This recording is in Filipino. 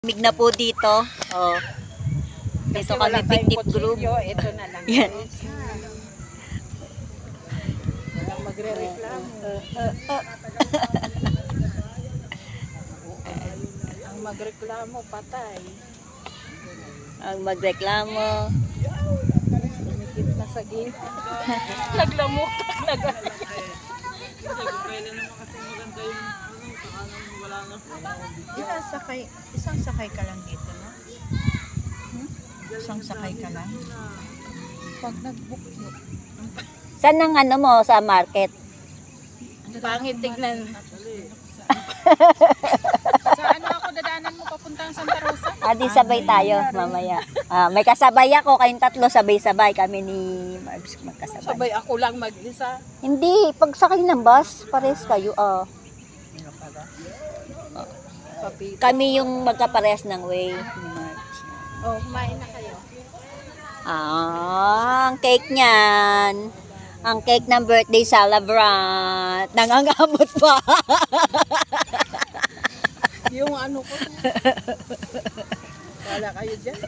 Mig na po dito. Oh. Dito kami picnic group. Ito na lang. Yan. Walang magre-reklamo. Ang magreklamo, patay. Ang magreklamo. Lumikit na sa gilid. Naglamok. Isang sakay ka lang dito, no? Isang sakay ka lang. Pag nag-book mo, Saan ang ano mo sa market? pangit tignan. Sa ano ako dadaanan mo papuntang Santa Rosa? Di sabay tayo mamaya. May kasabay ako, kayong tatlo sabay-sabay. Kami ni Marbs magkasabay. Sabay ako lang mag-isa. Hindi, pagsakay ng bus, pares kayo. Papito. Kami yung magkapares ng way ni Marbs. Oh, kumain na kayo. Ang cake niyan. Ang cake ng birthday celebrant. Nangangamot pa. Yung ano ko. Wala kayo dyan.